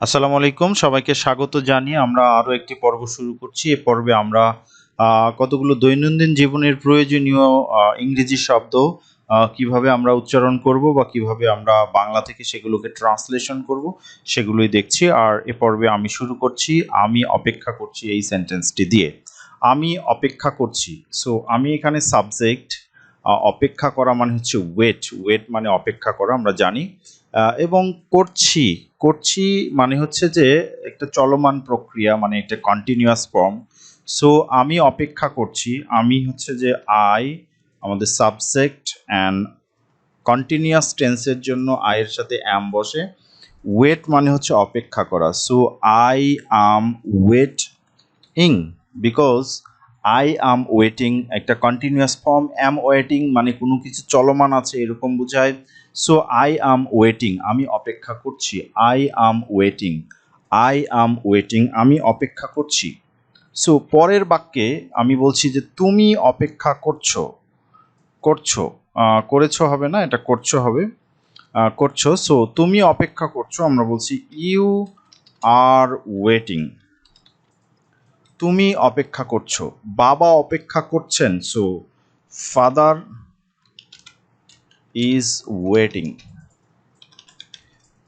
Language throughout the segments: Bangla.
আসসালামু আলাইকুম, সবাইকে স্বাগত জানিয়ে আমরা আরো একটি পর্ব শুরু করছি। এই পর্বে আমরা কতগুলো দৈনন্দিন জীবনের প্রয়োজনীয় ইংরেজি শব্দ কিভাবে আমরা উচ্চারণ করব বা কিভাবে আমরা বাংলা থেকে সেগুলোকে ট্রান্সলেশন করব সেগুলোই দেখছি। আর এ পর্বে আমি শুরু করছি, আমি অপেক্ষা করছি এই সেন্টেন্সটি দিয়ে। আমি অপেক্ষা করছি। সো আমি এখানে সাবজেক্ট, অপেক্ষা করা মানে হচ্ছে ওয়েট। ওয়েট মানে অপেক্ষা করা, আমরা জানি। এবং করছি, করছি মানে হচ্ছে যে একটা চলমান প্রক্রিয়া, মানে একটা কন্টিনিউয়াস ফর্ম। সো আমি অপেক্ষা করছি, আমি হচ্ছে যে আই, আমাদের সাবজেক্ট, অ্যান্ড কন্টিনিউয়াস টেন্সের জন্য আই এর সাথে অ্যাম বসে। ওয়েট মানে হচ্ছে অপেক্ষা করা। সো আই আম ওয়েট ইং, বিকজ আই আম ওয়েটিং একটা কন্টিনিউয়াস ফর্ম, অ্যাম ওয়েটিং মানে কোনো কিছু চলমান আছে এরকম বোঝায়। সো আই আম ওয়েটিং, আমি অপেক্ষা করছি। I am waiting, I am waiting, আমি অপেক্ষা করছি। সো পরের বাক্যে আমি বলছি যে তুমি অপেক্ষা করছো। করছো, করেছো হবে না, এটা করছো হবে। করছো। সো তুমি অপেক্ষা করছো, আমরা বলছি ইউ আর ওয়েটিং। তুমি অপেক্ষা করছো। বাবা অপেক্ষা করছেন। So father is waiting.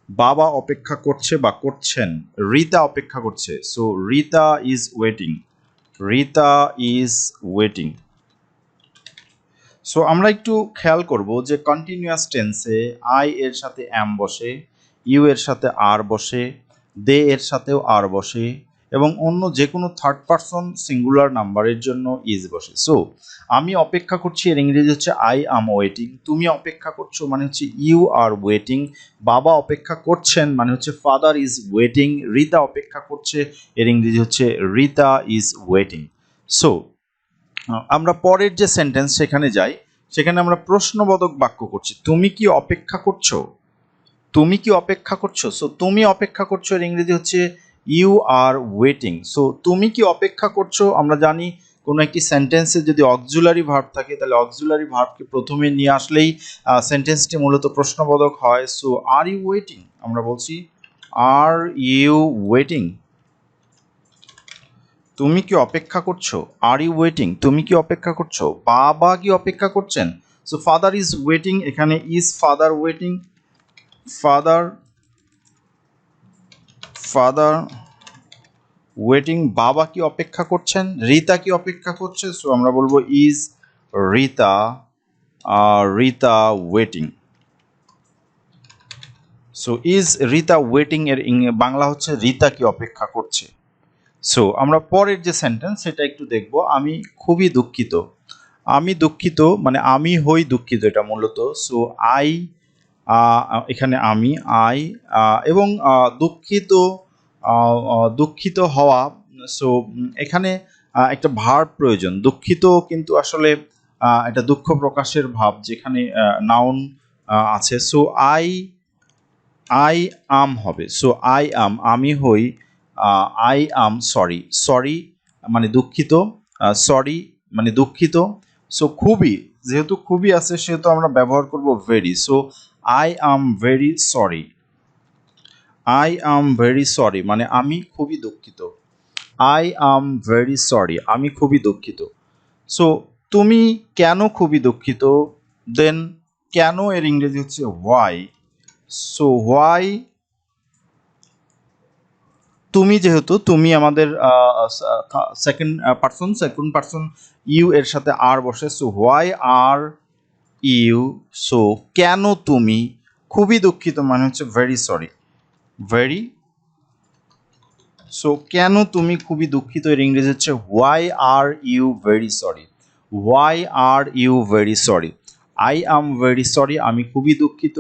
বাবা অপেক্ষা করছে বা করছেন। রিতা অপেক্ষা করছে। So Rita is waiting. Rita is waiting. So আমরা একটু খেয়াল করব যে কন্টিনিউয়াস টেন্সে আই এর সাথে অ্যাম বসে, ইউ এর সাথে আর বসে, দে এর সাথেও আর বসে, এবং অন্য যে কোনো থার্ড পারসন সিঙ্গুলার নাম্বারের জন্য ইজ বসে। সো আমি অপেক্ষা করছি এর ইংরেজি হচ্ছে আই আম ওয়েটিং। তুমি অপেক্ষা করছো মানে হচ্ছে ইউ আর ওয়েটিং। বাবা অপেক্ষা করছেন মানে হচ্ছে ফাদার ইজ ওয়েটিং। রিতা অপেক্ষা করছে, এর ইংরেজি হচ্ছে রিতা ইজ ওয়েটিং। সো আমরা পরের যে সেন্টেন্স সেখানে যাই। সেখানে আমরা প্রশ্নবোধক বাক্য করছি। তুমি কি অপেক্ষা করছো? তুমি কি অপেক্ষা করছো? সো তুমি অপেক্ষা করছো এর ইংরেজি হচ্ছে ইউ আর ওয়েটিং। সো তুমি কি অপেক্ষা করছো, আমরা জানি কোনো একটি সেন্টেন্সে যদি অক্সিলারি ভার্ব থাকে তাহলে অক্সিলারি ভার্বকে প্রথমে নিয়ে আসলেই সেন্টেন্সটি মূলত প্রশ্নবোধক হয়। সো আর ইউ ওয়েটিং, আমরা বলছি আর ইউ ওয়েটিং। তুমি কি অপেক্ষা করছো? আর ইউ ওয়েটিং, তুমি কি অপেক্ষা করছো? বাবা কি অপেক্ষা করছেন? সো ফাদার ইজ ওয়েটিং, এখানে is father waiting. Father, father waiting. বাবা কি অপেক্ষা করছেন? রিতা কি অপেক্ষা করছে? সো আমরা বলবো is Rita, Rita waiting. So is Rita waiting এর বাংলা হচ্ছে রিতা কি অপেক্ষা করছে। সো আমরা পরের যে সেন্টেন্স সেটা একটু দেখব। আমি খুবই দুঃখিত। আমি দুঃখিত মানে আমি হই দুঃখিত, এটা মূলত। সো আই, এখানে আমি আই, এবং দুঃখিত, দুঃখিত হওয়া। সো এখানে একটা ভার্ব প্রয়োজন। দুঃখিত কিন্তু আসলে এটা দুঃখ প্রকাশের ভাব, যেখানে নাউন আছে। সো আই, আই আম হবে। সো আই আম, আমি হই। I am sorry. সরি মানে দুঃখিত, সরি মানে দুঃখিত। সো খুবই, যেহেতু খুবই আছে সেহেতু আমরা ব্যবহার করব very. So I am very sorry. I am very sorry মানে আমি খুবই দুঃখিত। আই আম ভেরি সরি, আমি খুবই দুঃখিত। সো তুমি কেন খুবই দুঃখিত? দেন কেন এর ইংরেজি হচ্ছে হোয়াই। সো হোয়াই, তুমি, যেহেতু তুমি আমাদের সেকেন্ড পার্সন ইউ এর সাথে আর বসে। So why are you. So কেন তুমি খুবই দুঃখিত মানে হচ্ছে ভেরি সরি। ভেরি, সো কেন তুমি খুবই দুঃখিত এর ইংরেজি হচ্ছে why are you very sorry. Why are you very sorry. I am very sorry, আমি খুবই দুঃখিত।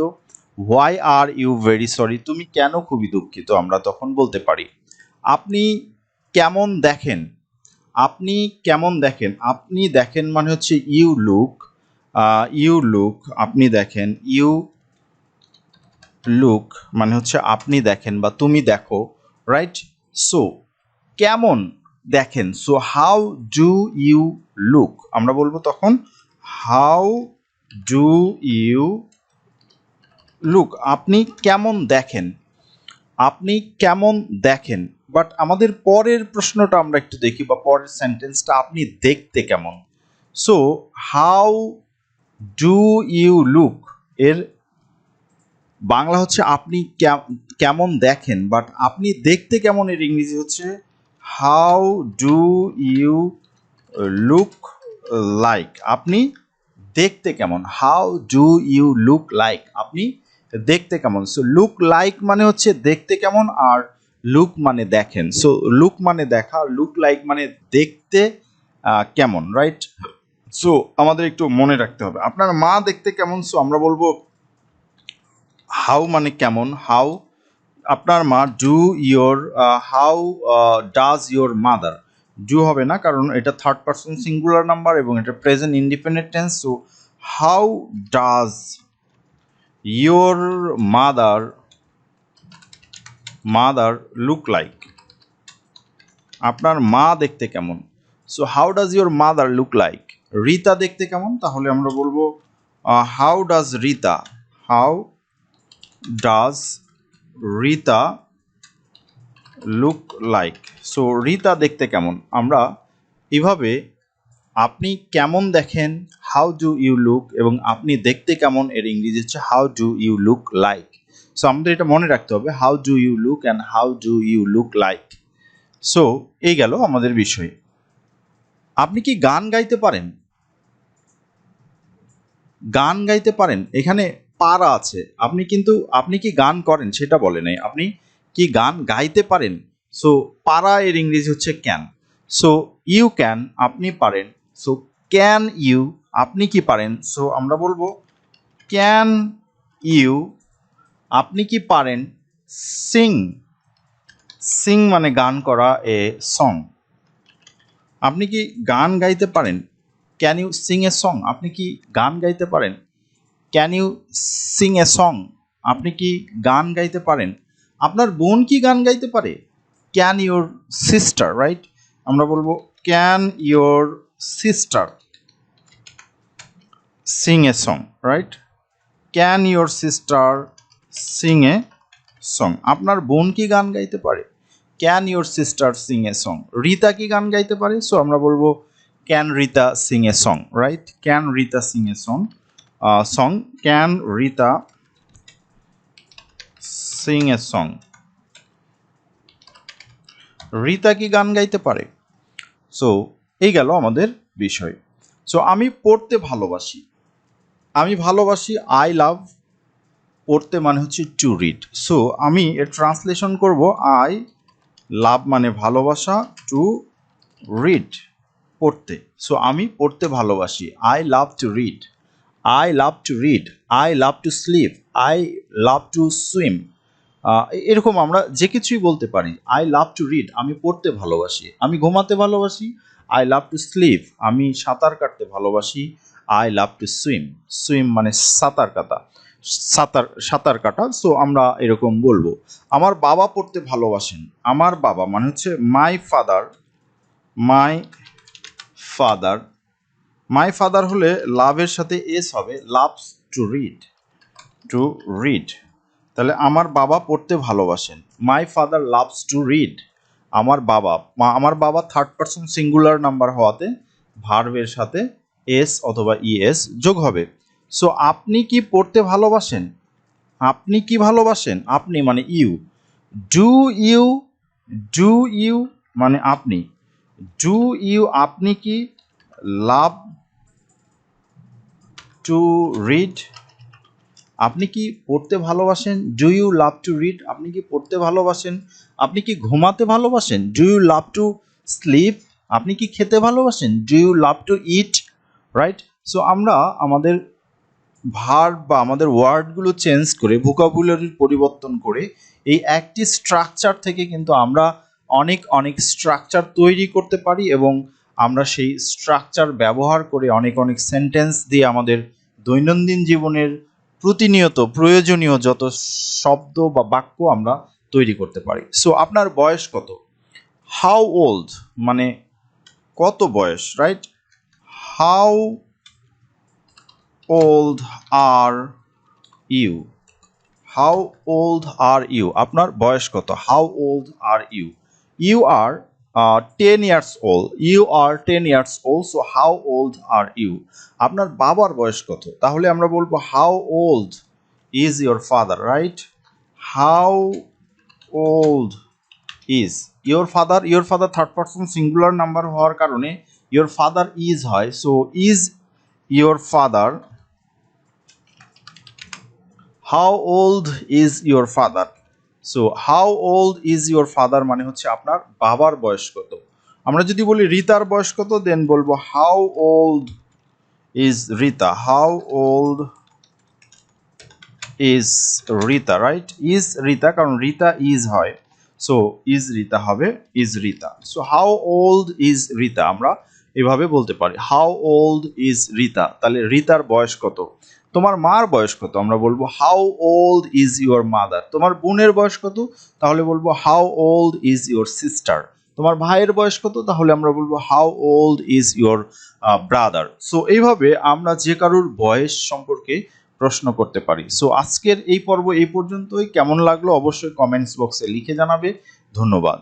Why are you very sorry, তুমি কেন খুবই দুঃখিত, আমরা তখন বলতে পারি আপনি কেমন দেখেন। আপনি কেমন দেখেন, আপনি দেখেন মানে হচ্ছে ইউ লুক। ইউ লুক, আপনি দেখেন। ইউ লুক মানে হচ্ছে আপনি দেখেন বা তুমি দেখো, রাইট? সো কেমন দেখেন। So how do you look, আমরা বলবো তখন হাউ ডু ইউ লুক, আপনি কেমন দেখেন। আপনি কেমন দেখেন, বাট আমাদের পরের প্রশ্নটা আমরা একটু দেখি বা পরের সেন্টেন্সটা, আপনি দেখতে কেমন। So how do you look এর বাংলা হচ্ছে আপনি কেমন দেখেন, বাট আপনি দেখতে কেমন এর ইংরেজি হচ্ছে how do you look like. আপনি দেখতে কেমন, how do you look like, আপনি দেখতে কেমন। সো লুক লাইক মানে হচ্ছে দেখতে কেমন, আর লুক মানে দেখেন। সো লুক মানে দেখা, লুক লাইক মানে দেখতে কেমন, রাইট। সো আমাদের একটু মনে রাখতে হবে আপনার মা দেখতে কেমন। সো আমরা বলবো হাউ মানে কেমন, হাউ আপনার মা, do your, how does your mother. Do হবে না কারণ এটা থার্ড পারসন সিঙ্গুলার নাম্বার এবং এটা present independent tense. So how does your mother look like, আপনার মা দেখতে কেমন। So how does your mother look like. Rita দেখতে কেমন, তাহলে আমরা বলবো how does Rita, how does Rita look like. So Rita দেখতে কেমন, আমরা এভাবে আপনি কেমন দেখেন, হাউ ডু ইউ লুক, এবং আপনি দেখতে কেমন এর ইংরেজি হচ্ছে how do you look like. So আমাদের এটা মনে রাখতে হবে, how do you look and how do you look like. So এই গেল আমাদের বিষয়। আপনি কি গান গাইতে পারেন, গান গাইতে পারেন, এখানে পারা আছে, আপনি কি গান করেন সেটা বলে নাই, আপনি কি গান গাইতে পারেন। সো পারা এর ইংরেজি হচ্ছে ক্যান। সো ইউ ক্যান, আপনি পারেন। সো ক্যান ইউ, আপনি কি পারেন। সো আমরা বলবো ক্যান ইউ, আপনি কি পারেন সিং। সিং মানে গান করা, এ সং। আপনি কি গান গাইতে পারেন, can you sing a song, আপনি কি গান গাইতে পারেন। Can you sing a song, আপনি কি গান গাইতে পারেন। আপনার বোন কি গান গাইতে পারে, ক্যান ইউর সিস্টার, রাইট। আমরা বলবো can your sister Singh a song, right. Can your sister Singh a song, আপনার বোন কি গান গাইতে পারে, can your sister Singh a song. Rita কি গান গাইতে পারে, সো আমরা বলবো can Rita Singh a song, right. Can Rita Singh a song, song, can Rita Singh a song. Rita কি গান গাইতে পারে। সো এই গেল আমাদের বিষয়। সো আমি পড়তে ভালোবাসি, আমি ভালোবাসি, আই লাভ, পড়তে মানে হচ্ছে টু রিড। সো আমি এর ট্রান্সলেশন করব, আই লাভ মানে ভালোবাসা, টু রিড পড়তে। সো আমি পড়তে ভালোবাসি, I love to read, I love to read, I love to slip, I love to swim. এরকম আমরা যে কিছুই বলতে পারি। আই লাভ টু রিড, আমি পড়তে ভালোবাসি, আমি ঘুমাতে ভালোবাসি, আই লাভ টু স্লিপ, আমি সাঁতার কাটতে ভালোবাসি, I love to swim, swim মানে সাঁতার কাটা, সাঁতার কাটা। সো আমরা এরকম বলবো। আমার বাবা পড়তে ভালোবাসেন, আমার বাবা মানে হচ্ছে my father, my father, my father হলে লাভের সাথে এস হবে, loves to read, to read. তাহলে আমার বাবা পড়তে ভালোবাসেন, my father loves to read. আমার বাবা থার্ড পারসন সিঙ্গুলার নাম্বার হওয়াতে ভার্বের সাথে এস অথবা ইএস যোগ হবে। সো আপনি কি পড়তে ভালোবাসেন, আপনি কি ভালোবাসেন, আপনি মানে you. Do you, do you মানে আপনি, ডু ইউ আপনি কি, লাভ টু রিড, আপনি কি পড়তে ভালোবাসেন, do you love to read, আপনি কি পড়তে ভালোবাসেন। আপনি কি ঘুমাতে ভালোবাসেন, do you love to sleep, আপনি কি খেতে ভালোবাসেন, do you love to eat, right. So আমরা আমাদের ভার্ব বা আমাদের ওয়ার্ডগুলো চেঞ্জ করে, ভোকাবুলারির পরিবর্তন করে, এই একটি স্ট্রাকচার থেকে কিন্তু আমরা অনেক অনেক স্ট্রাকচার তৈরি করতে পারি, এবং আমরা সেই স্ট্রাকচার ব্যবহার করে অনেক অনেক সেন্টেন্স দিয়ে আমাদের দৈনন্দিন জীবনের প্রতিনিয়ত প্রয়োজনীয় যত শব্দ বা বাক্য আমরা তৈরি করতে পারি। সো আপনার বয়স কত, হাউ ওল্ড মানে কত বয়স, right. How old are you, how old are you, আপনার বয়স কত? How old are you? You are 10 years old, you are 10 years old, so how old are you? আপনার বাবার বয়স কত? তাহলে আমরা বলবো how old is your father, right? How old is your father, your father third person singular number হওয়ার কারণে ইয়োর ফাদার ইজ হয়, so is your father, how old is your father? So how old is your father মানে হচ্ছে আপনার বাবার বয়স কত। আমরা যদি বলি রিতার বয়স কত, দেন বলবো how old is Rita, how old is Rita, right? Is Rita, কারণ রিতা ইজ হয়, সো ইজ রিতা হবে is Rita. So how old is Rita আমরা এভাবে বলতে পারি, হাউ ওল্ড ইজ রিতা। তাহলে রিতার বয়স কত? তোমার মার বয়স কত? আমরা বলবো how old is your mother. তোমার বোনের বয়স কত? তাহলে বলবো how old is your sister. তোমার ভাইয়ের বয়স কত? তাহলে আমরা বলবো how old is your brother. So এইভাবে আমরা যে কারোর বয়স সম্পর্কে প্রশ্ন করতে পারি। সো আজকের এই পর্ব এই পর্যন্তই। কেমন লাগলো অবশ্যই কমেন্টস বক্সে লিখে জানাবে। ধন্যবাদ।